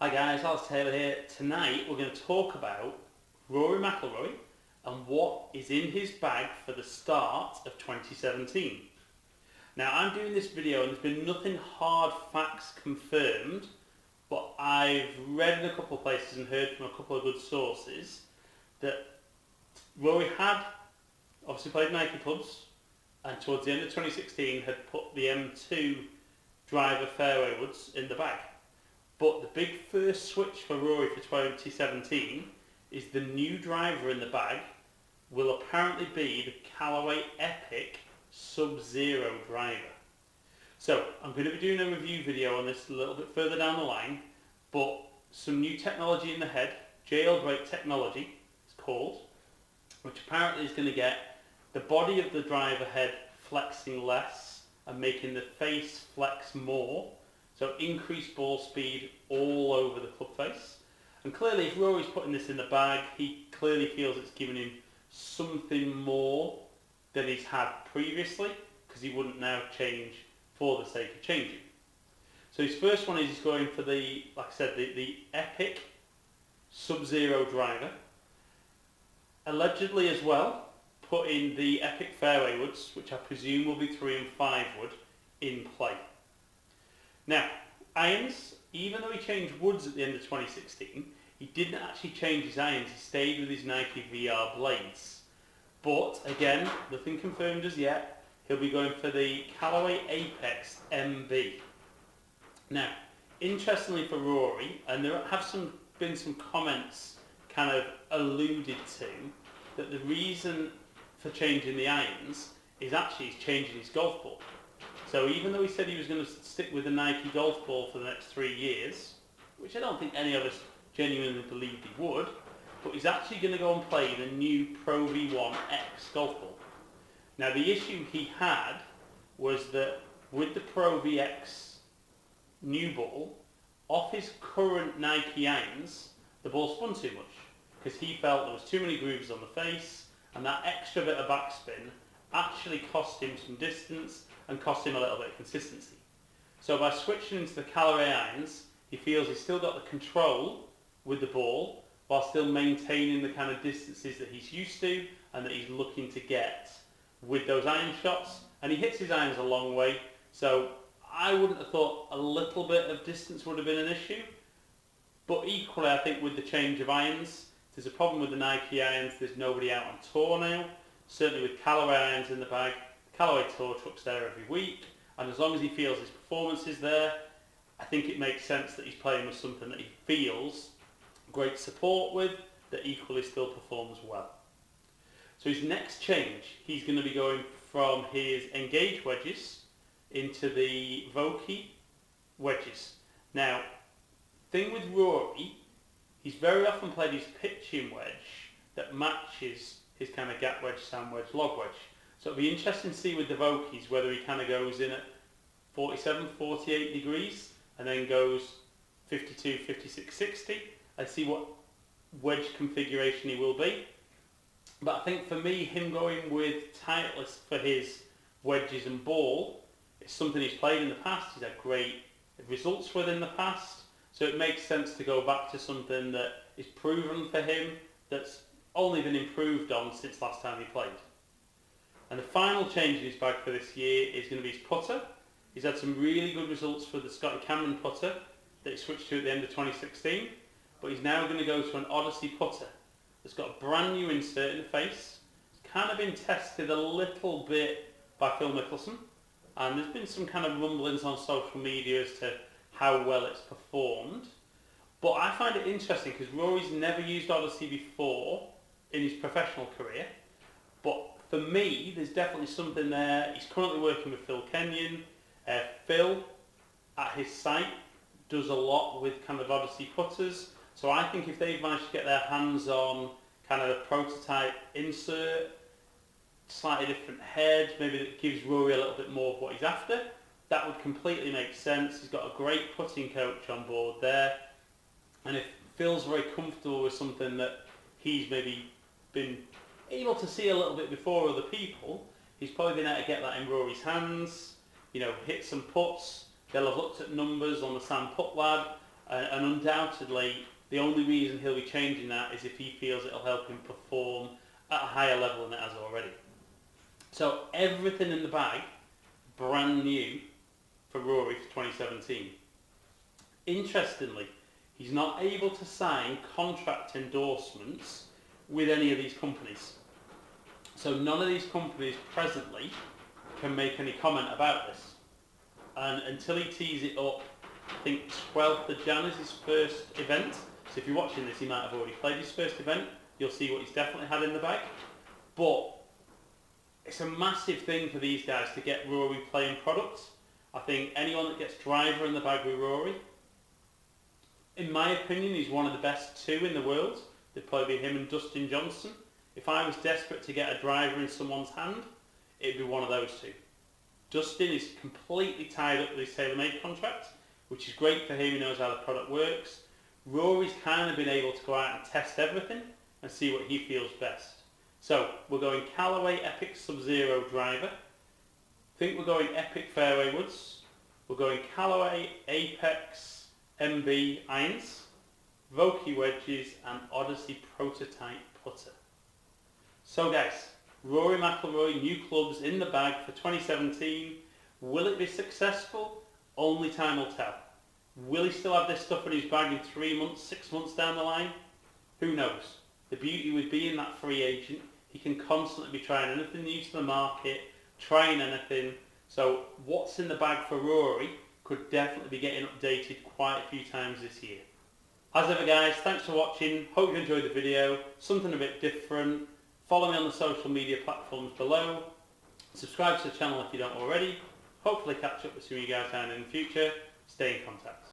Hi guys, Alex Taylor here. Tonight we're going to talk about Rory Mcilroy and what is in his bag for the start of 2017. Now I'm doing this video and there's been nothing hard facts confirmed, but I've read in a couple of places and heard from a couple of good sources that Rory had obviously played Nike clubs and towards the end of 2016 had put the M2 driver fairway woods in the bag. But the big first switch for Rory for 2017 is the new driver in the bag will apparently be the Callaway Epic Sub-Zero driver. So I'm going to be doing a review video on this a little bit further down the line, but some new technology in the head, jailbreak technology it's called, which apparently is going to get the body of the driver head flexing less and making the face flex more. So increased ball speed all over the club face. And clearly if Rory's putting this in the bag, he clearly feels it's giving him something more than he's had previously, because he wouldn't now change for the sake of changing. So his first one is he's going for the, like I said, the Epic Sub-Zero driver. Allegedly as well, putting the Epic fairway woods, which I presume will be 3 and 5 wood, in play. Now, irons, even though he changed woods at the end of 2016, he didn't actually change his irons, he stayed with his Nike VR blades. But again, nothing confirmed as yet, he'll be going for the Callaway Apex MB. Now, interestingly for Rory, and there have been some comments kind of alluded to, that the reason for changing the irons is actually he's changing his golf ball. So even though he said he was going to stick with the Nike golf ball for the next 3 years, which I don't think any of us genuinely believed he would, but he's actually going to go and play the new Pro V1X golf ball. Now the issue he had was that with the Pro VX new ball, off his current Nike irons, the ball spun too much, because he felt there was too many grooves on the face, and that extra bit of backspin actually cost him some distance and cost him a little bit of consistency. So by switching into the Callaway irons, he feels he's still got the control with the ball while still maintaining the kind of distances that he's used to and that he's looking to get with those iron shots. And he hits his irons a long way, so I wouldn't have thought a little bit of distance would have been an issue. But equally, I think with the change of irons, there's a problem with the Nike irons. There's nobody out on tour now. Certainly with Callaway irons in the bag, Callaway Tour truck's there every week, and as long as he feels his performance is there, I think it makes sense that he's playing with something that he feels great support with, that equally still performs well. So his next change, he's going to be going from his Engage wedges into the Vokey wedges. Now, thing with Rory, he's very often played his pitching wedge that matches his kind of gap wedge, sand wedge, log wedge. So it'll be interesting to see with the Vokeys whether he kind of goes in at 47, 48 degrees and then goes 52, 56, 60 and see what wedge configuration he will be. But I think for me, him going with Titleist for his wedges and ball is something he's played in the past. He's had great results with in the past. So it makes sense to go back to something that is proven for him, that's only been improved on since last time he played. And the final change in his bag for this year is going to be his putter. He's had some really good results for the Scotty Cameron putter that he switched to at the end of 2016, but he's now going to go to an Odyssey putter that's got a brand new insert in the face. It's kind of been tested a little bit by Phil Mickelson, and there's been some kind of rumblings on social media as to how well it's performed. But I find it interesting because Rory's never used Odyssey before in his professional career, but for me, there's definitely something there. He's currently working with Phil Kenyon. Phil, at his site, does a lot with kind of Odyssey putters. So I think if they've managed to get their hands on kind of a prototype insert, slightly different head, maybe that gives Rory a little bit more of what he's after, that would completely make sense. He's got a great putting coach on board there. And if Phil's very comfortable with something that he's maybe been able to see a little bit before other people, he's probably been able to get that in Rory's hands, hit some putts. They'll have looked at numbers on the Sam Putt lad and undoubtedly the only reason he'll be changing that is if he feels it'll help him perform at a higher level than it has already. So everything in the bag, brand new for Rory for 2017. Interestingly, he's not able to sign contract endorsements with any of these companies. So none of these companies presently can make any comment about this. And until he tees it up, I think 12th of Jan is his first event. So if you're watching this, he might have already played his first event. You'll see what he's definitely had in the bag. But it's a massive thing for these guys to get Rory playing products. I think anyone that gets driver in the bag with Rory, in my opinion, he's one of the best two in the world. They'd probably be him and Dustin Johnson. If I was desperate to get a driver in someone's hand, it'd be one of those two. Dustin is completely tied up with his TaylorMade contract, which is great for him. He knows how the product works. Rory's kind of been able to go out and test everything and see what he feels best. So we're going Callaway Epic Sub-Zero driver. I think we're going Epic fairway woods. We're going Callaway Apex MB irons, Vokey wedges and Odyssey prototype putter. So guys, Rory McIlroy, new clubs in the bag for 2017. Will it be successful? Only time will tell. Will he still have this stuff in his bag in 3 months, 6 months down the line? Who knows? The beauty with being that free agent, he can constantly be trying anything new to the market, trying anything. So what's in the bag for Rory could definitely be getting updated quite a few times this year. As ever guys, thanks for watching. Hope you enjoyed the video. Something a bit different. Follow me on the social media platforms below. Subscribe to the channel if you don't already. Hopefully catch up with some of you guys down in the future. Stay in contact.